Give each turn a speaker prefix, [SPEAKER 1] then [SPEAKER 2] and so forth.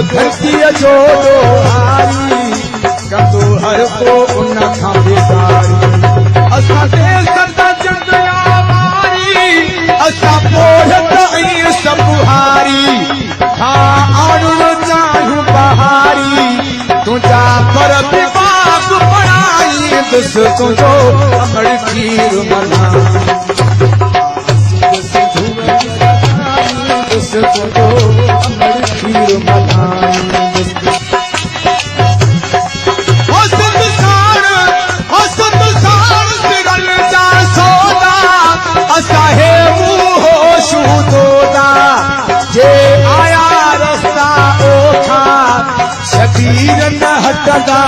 [SPEAKER 1] धरती जो हारी कंदो हर को उन खां बेदारी असां देश करदा जंगया वारी असां पोहत ऐं सब हारी हाँ आणुण चाहूं बहारी तुझा पर विभाग पढ़ाई दुस तुझो अमर खीर मना दुस तुझो अमर खीर मना असाहे मुहो शूदोदा जे आया रस्ता ओखा शबीर न हटदा